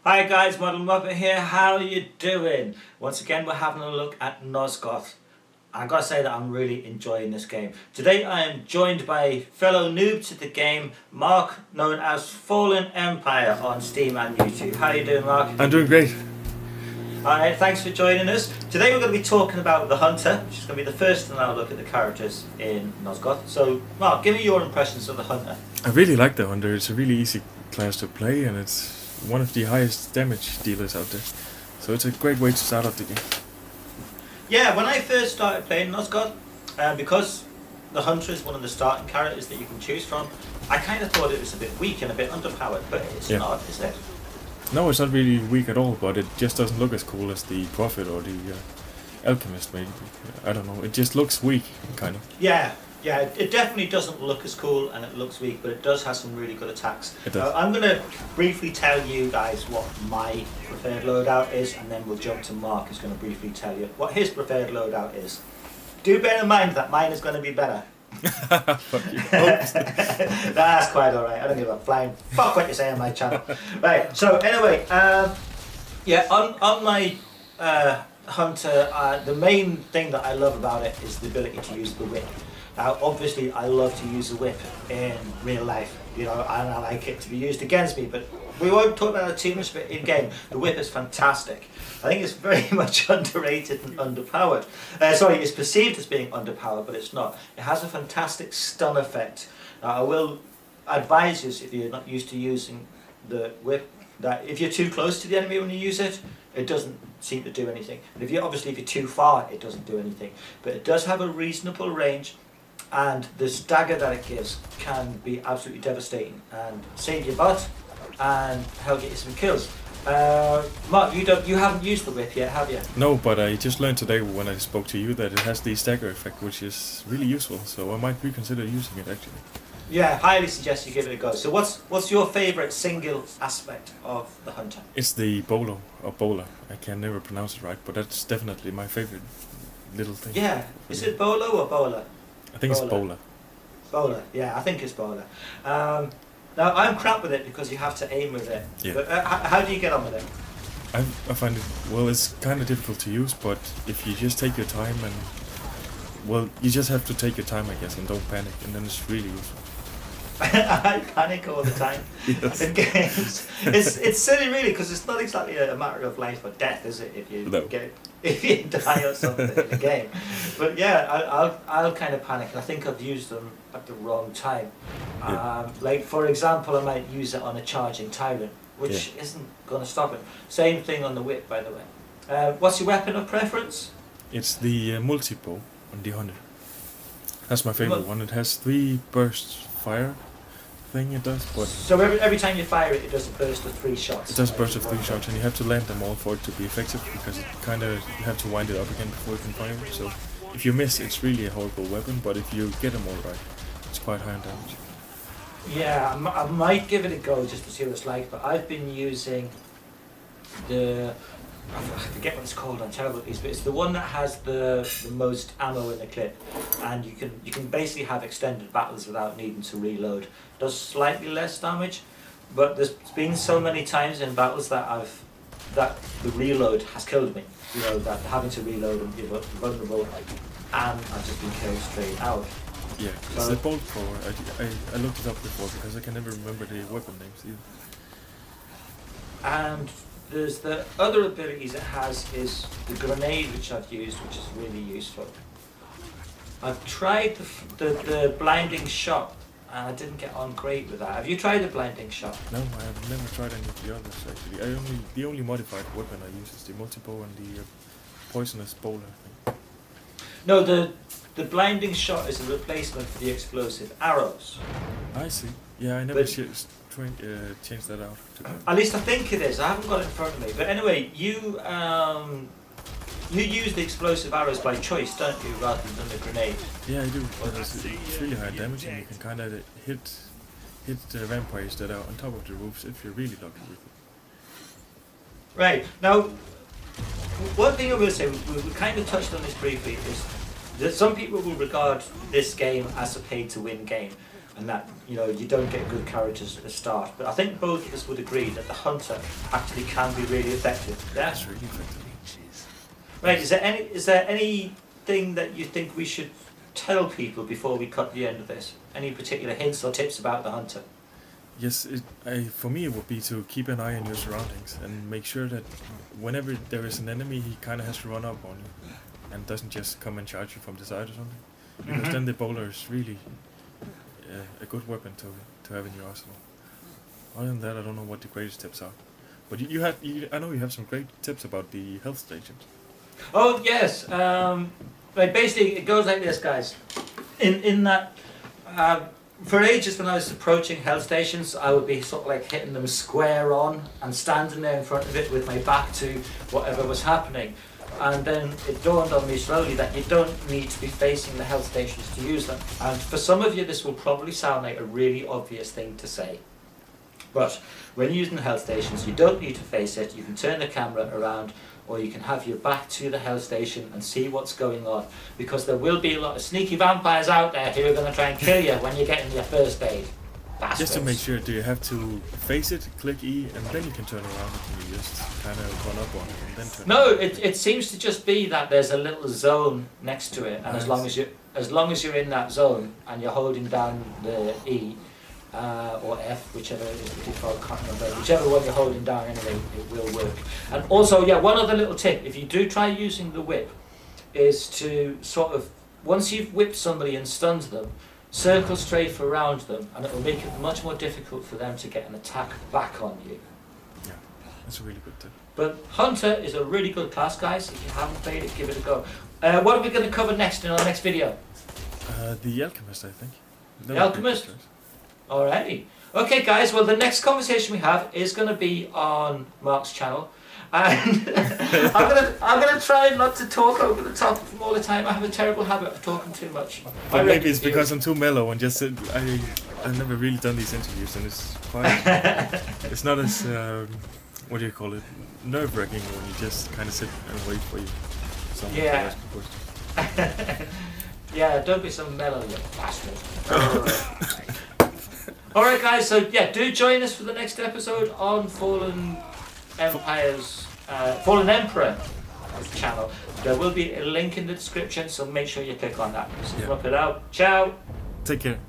Hi guys, MuddledMuppet here, how are you doing? Once again we're having a look at Nosgoth. I've got to say that I'm really enjoying this game. Today I am joined by fellow noob to the game, Mark, known as Fallen Empire on Steam and YouTube. How are you doing, Mark? I'm doing great. Alright, thanks for joining us. Today we're going to be talking about the Hunter, which is going to be the first in our look at the characters in Nosgoth. So Mark, give me your impressions of the Hunter. I really like the Hunter. It's a really easy class to play and it's one of the highest damage dealers out there. So it's a great way to start off the game. Yeah, when I first started playing Nosgoth, because the Hunter is one of the starting characters that you can choose from, I kind of thought it was a bit weak and a bit underpowered, but it's not, is it? No, it's not really weak at all, but it just doesn't look as cool as the Prophet or the Alchemist maybe. I don't know, it just looks weak, kind of. Yeah, it definitely doesn't look as cool and it looks weak, but it does have some really good attacks. It does. I'm going to briefly tell you guys what my preferred loadout is, and then we'll jump to Mark, who's going to briefly tell you what his preferred loadout is. Do bear in mind that mine is going to be better. Fuck you. Oops. That's quite alright, I don't give a flying fuck what you say on my channel. Right, so anyway, on my Hunter, the main thing that I love about it is the ability to use the whip. Now, obviously, I love to use the whip in real life, and I like it to be used against me, but we won't talk about it too much, but in game, the whip is fantastic. I think it's very much underrated and underpowered. It's perceived as being underpowered, but it's not. It has a fantastic stun effect. Now, I will advise you, if you're not used to using the whip, that if you're too close to the enemy when you use it, it doesn't seem to do anything. And if you're too far, it doesn't do anything. But it does have a reasonable range, and the stagger that it gives can be absolutely devastating and save your butt and help get you some kills. Mark, you haven't used the whip yet, have you? No, but I just learned today when I spoke to you that it has the stagger effect, which is really useful, so I might reconsider using it actually. Yeah, highly suggest you give it a go. So what's your favourite single aspect of the Hunter? It's the bolo, or bowler. I can never pronounce it right, but that's definitely my favorite little thing. Yeah, is it bolo or bowler? I think it's bowler. Bowler, yeah, I think it's bowler. Now, I'm crap with it because you have to aim with it. Yeah. But how do you get on with it? I find it, well, it's kind of difficult to use, but if you just take your time and, well, you just have to take your time, I guess, and don't panic, and then it's really useful. I panic all the time Yes. in games. It's silly, really, because it's not exactly a matter of life or death, is it? If you die or something in the game. But yeah, I'll kind of panic, and I think I've used them at the wrong time. Yeah. Like for example, I might use it on a charging tyrant, which isn't going to stop it. Same thing on the whip, by the way. What's your weapon of preference? It's the multi-bow on the Hunter. That's my favorite one. It has 3 bursts fire thing it does, but so every time you fire it, it does a burst of 3 shots. it does a burst of 3 shots, and you have to land them all for it to be effective, because it kind of, you have to wind it up again before you can fire it. So if you miss, it's really a horrible weapon, but if you get them all right, it's quite high in damage. Yeah, I might give it a go just to see what it's like, but I've been using I forget what it's called, I'm terrible at these, but it's the one that has the most ammo in the clip, and you can basically have extended battles without needing to reload. Does slightly less damage, but there's been so many times in battles that the reload has killed me. That having to reload and be vulnerable, and I've just been killed straight out. Yeah, it's the bolt thrower. I looked it up before because I can never remember the weapon names either. And there's the other abilities it has is the grenade, which I've used, which is really useful. I've tried the blinding shot, and I didn't get on great with that. Have you tried the blinding shot? No, I have never tried any of the others actually. The only modified weapon I use is the multi-bow and the poisonous bowler thing. No, the blinding shot is a replacement for the explosive arrows. I see. Yeah, I never changed that out. At least I think it is. I haven't got it in front of me. But anyway, you use the explosive arrows by choice, don't you, rather than the grenade? Yeah, I do. It's really high damage, and you can kind of hit the vampires that are on top of the roofs if you're really lucky with it. Right. Now, one thing I will say, we kind of touched on this briefly, is that some people will regard this game as a pay-to-win game. and that you don't get good characters at the start. But I think both of us would agree that the hunter actually can be really effective. Yeah. It's really effective. Right. Is there anything that you think we should tell people before we cut the end of this? Any particular hints or tips about the hunter? Yes, for me it would be to keep an eye on your surroundings and make sure that whenever there is an enemy, he kind of has to run up on you and doesn't just come and charge you from the side or something. Because then the bowler is really a good weapon to have in your arsenal. Other than that, I don't know what the greatest tips are. But I know you have some great tips about the health stations. Oh yes. Right. Basically, it goes like this, guys. In that. For ages when I was approaching health stations, I would be sort of like hitting them square on and standing there in front of it with my back to whatever was happening. And then it dawned on me slowly that you don't need to be facing the health stations to use them. And for some of you this will probably sound like a really obvious thing to say. But when you're using the health stations, you don't need to face it. You can turn the camera around, or you can have your back to the health station and see what's going on, because there will be a lot of sneaky vampires out there who are going to try and kill you when you're getting your first aid. Bastards. Just to make sure, do you have to face it, click E, and then you can turn around and you just kind of run up on it and then turn No, around? it seems to just be that there's a little zone next to it, and Nice. as long as you're in that zone and you're holding down the E, or F, whichever is the default, can't remember, whichever one you're holding down anyway, it will work. And also, yeah, one other little tip, if you do try using the whip, is to sort of, once you've whipped somebody and stunned them, circle strafe around them, and it will make it much more difficult for them to get an attack back on you. Yeah, that's a really good tip. But Hunter is a really good class, guys. If you haven't played it, give it a go. What are we going to cover next in our next video? The Alchemist, I think. The Alchemist? Alrighty. Okay, guys. Well, the next conversation we have is going to be on Mark's channel, and I'm gonna try not to talk over the top of him all the time. I have a terrible habit of talking too much. But maybe it's because I'm too mellow and just I've never really done these interviews, and it's quite it's not as what do you call it, nerve-wracking when you just kind of sit and wait for someone to ask a question. Yeah, don't be so mellow, you bastard. Alright guys, so yeah, do join us for the next episode on Fallen Emperor channel. There will be a link in the description, so make sure you click on that. So Yeah. Muppet out. Ciao! Take care.